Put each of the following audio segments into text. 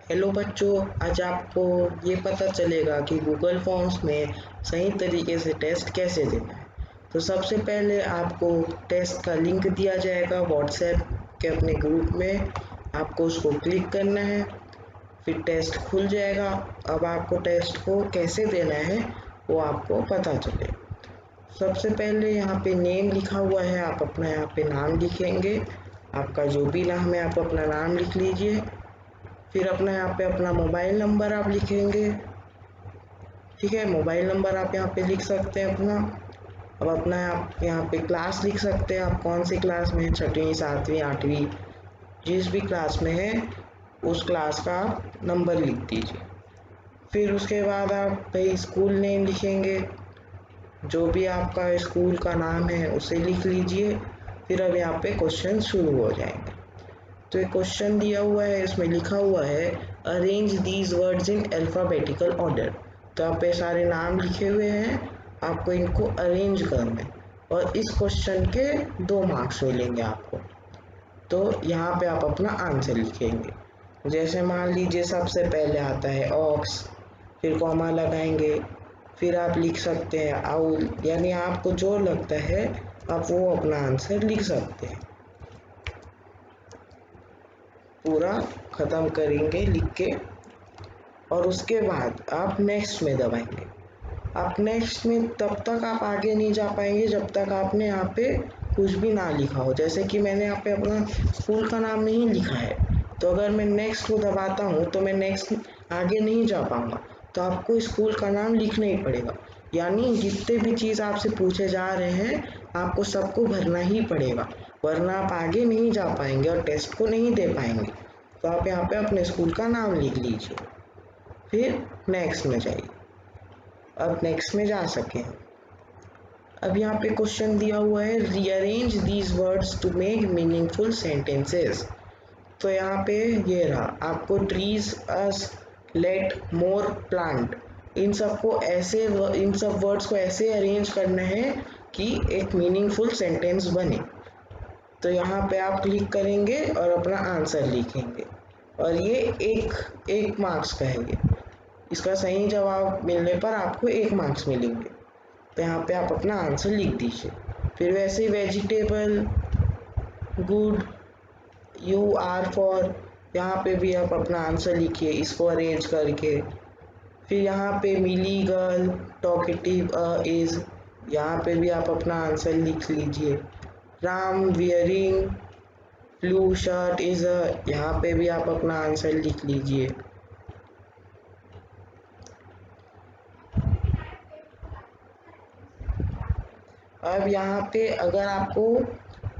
Hello बच्चों, आज आपको ये पता चलेगा कि गूगल फॉर्म्स में सही तरीके से टेस्ट कैसे देना है। तो सबसे पहले आपको टेस्ट का लिंक दिया जाएगा व्हाट्सएप के अपने ग्रुप में। आपको उसको क्लिक करना है, फिर टेस्ट खुल जाएगा। अब आपको टेस्ट को कैसे देना है वो आपको पता चलेगा। सबसे पहले यहाँ पे नेम लिखा हुआ है, आप अपना यहाँ पे नाम लिखेंगे। आपका जो भी नाम है आप अपना नाम लिख लीजिए। फिर अपना यहाँ पे अपना मोबाइल नंबर आप लिखेंगे। ठीक है, मोबाइल नंबर आप यहाँ पे लिख सकते हैं अपना। अब अपना आप यहाँ पे क्लास लिख सकते हैं, आप कौन सी क्लास में हैं, 6वीं 7वीं 8वीं, जिस भी क्लास में है उस क्लास का आप नंबर लिख दीजिए। फिर उसके बाद आप भाई स्कूल नेम लिखेंगे, जो भी आपका स्कूल का नाम है उसे लिख लीजिए। फिर अब यहाँ पे क्वेश्चन शुरू हो जाएंगे। तो एक क्वेश्चन दिया हुआ है, इसमें लिखा हुआ है arrange these words in alphabetical order. तो आप पे सारे नाम लिखे हुए हैं, आपको इनको अरेंज करना है और इस क्वेश्चन के 2 मार्क्स मिलेंगे आपको। तो यहाँ पे आप अपना आंसर लिखेंगे। जैसे मान लीजिए सबसे पहले आता है ऑक्स, फिर कॉमा लगाएंगे, फिर आप लिख सकते हैं आउल, यानी आपको जो लगता है आप वो अपना आंसर लिख सकते हैं। पूरा ख़त्म करेंगे लिख के और उसके बाद आप नेक्स्ट में दबाएंगे। आप नेक्स्ट में तब तक आप आगे नहीं जा पाएंगे जब तक आपने यहाँ पे कुछ भी ना लिखा हो। जैसे कि मैंने यहाँ पे अपना स्कूल का नाम नहीं लिखा है, तो अगर मैं नेक्स्ट को दबाता हूँ तो मैं नेक्स्ट आगे नहीं जा पाऊँगा। तो आपको स्कूल का नाम लिखना ही पड़ेगा, यानी जितने भी चीज़ आपसे पूछे जा रहे हैं आपको सबको भरना ही पड़ेगा, वरना आप आगे नहीं जा पाएंगे और टेस्ट को नहीं दे पाएंगे। तो आप यहाँ पे अपने स्कूल का नाम लिख लीजिए, फिर नेक्स्ट में जाइए। अब नेक्स्ट में जा सकें। अब यहाँ पे क्वेश्चन दिया हुआ है rearrange these words to make meaningful sentences. तो यहाँ पे ये रहा, आपको trees, us, let, more, plant, इन सब वर्ड्स को ऐसे अरेंज करना है कि एक मीनिंगफुल सेंटेंस बने। तो यहाँ पे आप क्लिक करेंगे और अपना आंसर लिखेंगे और ये एक मार्क्स का है। ये इसका सही जवाब मिलने पर आपको 1 मार्क्स मिलेंगे। तो यहाँ पे आप अपना आंसर लिख दीजिए। फिर वैसे ही vegetable, good, you are for, यहाँ पे भी आप अपना आंसर लिखिए इसको अरेंज करके। फिर यहाँ पे मिली, गर्ल, टॉकेटिव, इज, यहाँ पे भी आप अपना आंसर लिख लीजिए। Ram wearing blue shirt is a, यहाँ पे भी आप अपना आंसर लिख लीजिए। अब यहाँ पे अगर आपको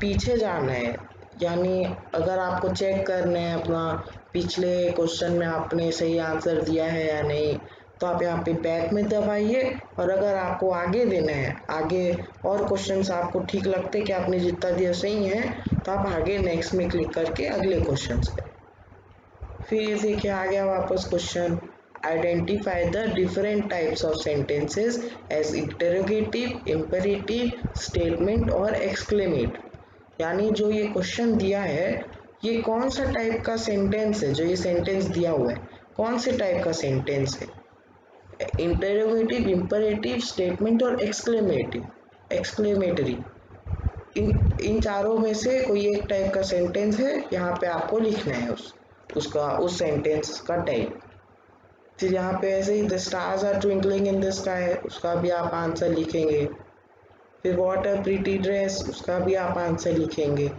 पीछे जाना है, यानी अगर आपको चेक करना है अपना पिछले क्वेश्चन में आपने सही आंसर दिया है या नहीं, तो आप यहाँ पे बैक में दबाइए। और अगर आपको आगे देना है, आगे और क्वेश्चंस आपको ठीक लगते कि आपने जितना दिया सही है, तो आप आगे नेक्स्ट में क्लिक करके अगले क्वेश्चंस करें। फिर ये देखिए आ गया वापस question, identify the different types of sentences as interrogative, imperative, statement और एक्सक्लेमेटरी। यानी जो ये क्वेश्चन दिया है ये कौन सा टाइप का सेंटेंस है, जो ये सेंटेंस दिया हुआ है कौन से टाइप का सेंटेंस है, इंटरोगेटिव, इम्पेरेटिव, स्टेटमेंट और एक्सक्लेमेटरी। इन चारों में से कोई एक टाइप का सेंटेंस है, यहाँ पे आपको लिखना है उस सेंटेंस का टाइप। फिर यहाँ पे ऐसे ही the stars are twinkling in the sky, उसका भी आप आंसर लिखेंगे। फिर व्हाट अ प्रीटी ड्रेस, उसका भी आप आंसर लिखेंगे।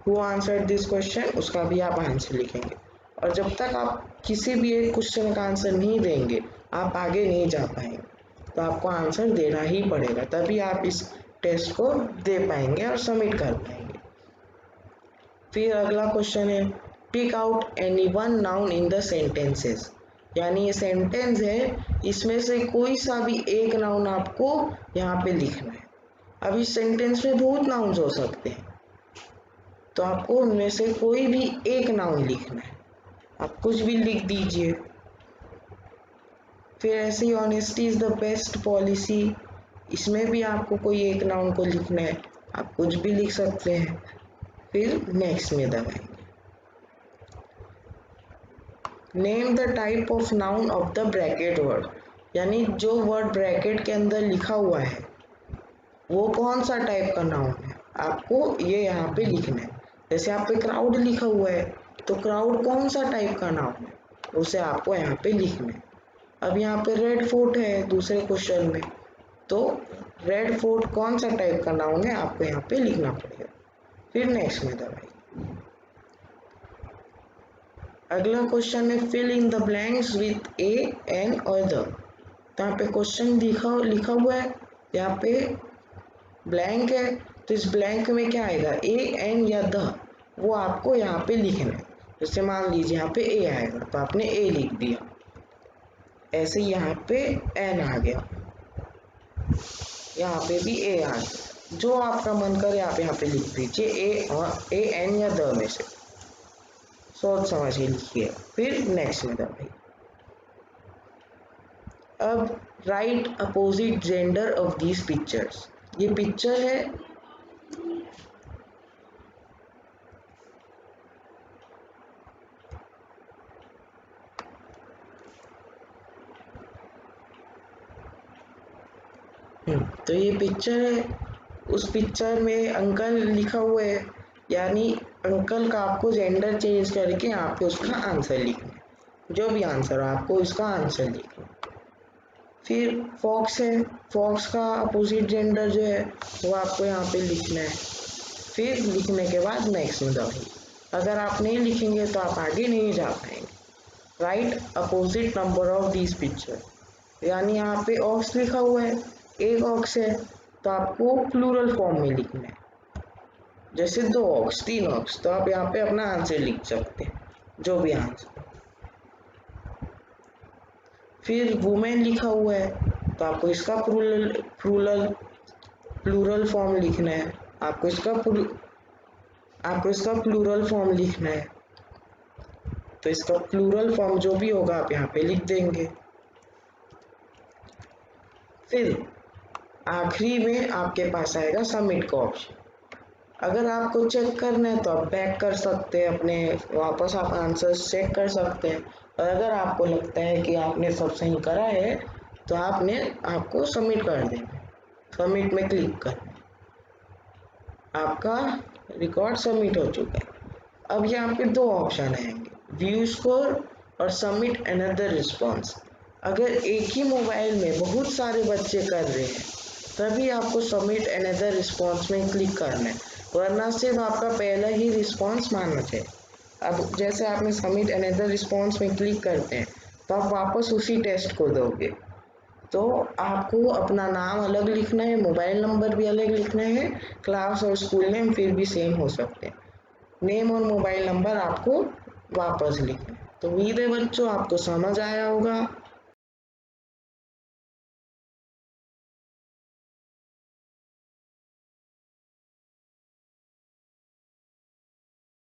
हु आंसर्ड दिस क्वेश्चन, उसका भी आप आंसर लिखेंगे। और जब तक आप किसी भी एक क्वेश्चन का आंसर नहीं देंगे आप आगे नहीं जा पाएंगे। तो आपको आंसर देना ही पड़ेगा, तभी आप इस टेस्ट को दे पाएंगे और सबमिट कर पाएंगे। फिर अगला क्वेश्चन है pick out any one noun in the sentences. यानी ये सेंटेंस है, इसमें से कोई सा भी एक नाउन आपको यहाँ पे लिखना है। अब इस सेंटेंस में बहुत नाउन्स हो सकते हैं, तो आपको उनमें से कोई भी एक नाउन लिखना है। आप कुछ भी लिख दीजिए। फिर ऐसे ही honesty is the best policy, इसमें भी आपको कोई एक नाउन को लिखना है, आप कुछ भी लिख सकते हैं। फिर नेक्स्ट में दबाएंगे। Name the type of noun of the bracket word, यानी जो वर्ड ब्रैकेट के अंदर लिखा हुआ है वो कौन सा टाइप का नाउन है, आपको ये यहाँ पे लिखना है। जैसे यहाँ पे क्राउड लिखा हुआ है तो क्राउड कौन सा टाइप का नाउन है, उसे आपको यहाँ पे लिखना है। अब यहाँ पे रेड फोर्ट है दूसरे क्वेश्चन में, तो रेड फोर्ट कौन सा टाइप का नाउन है आपको यहाँ पे लिखना पड़ेगा। फिर नेक्स्ट में दबाइए। अगला क्वेश्चन है fill in the blanks with a, an और द। तो यहाँ पे क्वेश्चन लिखा हुआ है, यहाँ पे ब्लैंक है, तो इस ब्लैंक में क्या आएगा, ए, एन या द, वो आपको यहाँ पे लिखना है। जैसे मान लीजिए यहाँ पे ए आएगा तो आपने ए लिख दिया, ऐसे यहाँ पे एन आ गया, यहाँ पे भी ए आ गया, जो आपका मन करे आप यहाँ पे लिख दीजिए ए, एन या द में से, सोच समझ के लिखिए। फिर नेक्स्ट में दबाइए। अब right opposite gender of these pictures, ये पिक्चर है, तो ये पिक्चर है, उस पिक्चर में अंकल लिखा हुआ है, यानी अंकल का आपको जेंडर चेंज करके यहाँ पे उसका आंसर लिखना है, जो भी आंसर हो आपको उसका आंसर लिखना है। फिर फॉक्स है, फॉक्स का अपोजिट जेंडर जो है वो आपको यहाँ पे लिखना है। फिर लिखने के बाद नेक्स्ट में दबाइए। अगर आप नहीं लिखेंगे तो आप आगे नहीं जा पाएंगे। Right opposite number of these picture, यानी यहाँ पे ऑक्स लिखा हुआ है, एक ऑक्स है तो आपको प्लूरल फॉर्म में लिखना है, जैसे 2 ऑक्स 3 ऑक्स, तो आप यहाँ पे अपना आंसर लिख सकते हैं, जो भी आंसर। फिर वुमेन लिखा हुआ है तो आपको इसका प्लूरल फॉर्म लिखना है, आपको इसका प्लूरल फॉर्म लिखना है, तो इसका प्लूरल फॉर्म जो भी होगा आप यहाँ पे लिख देंगे। फिर आखिरी में आपके पास आएगा सबमिट का ऑप्शन। अगर आपको चेक करना है तो आप बैक कर सकते हैं, अपने वापस आप आंसर्स चेक कर सकते हैं, और अगर आपको लगता है कि आपने सब सही करा है तो आपको सबमिट कर देना, सबमिट में क्लिक करना, आपका रिकॉर्ड सबमिट हो चुका है। अब यहाँ पे 2 ऑप्शन आएंगे, व्यू स्कोर और सबमिट अनदर रिस्पॉन्स। अगर एक ही मोबाइल में बहुत सारे बच्चे कर रहे हैं तभी आपको सबमिट अनदर रिस्पॉन्स में क्लिक करना है, वरना सिर्फ आपका पहला ही रिस्पॉन्स मानना चाहिए। अब जैसे आपने सबमिट अनदर रिस्पॉन्स में क्लिक करते हैं तो आप वापस उसी टेस्ट को दोगे, तो आपको अपना नाम अलग लिखना है, मोबाइल नंबर भी अलग लिखना है, क्लास और स्कूल नेम फिर भी सेम हो सकते हैं, नेम और मोबाइल नंबर आपको वापस लिखना है। तो उम्मीद है बच्चों आपको समझ आया होगा।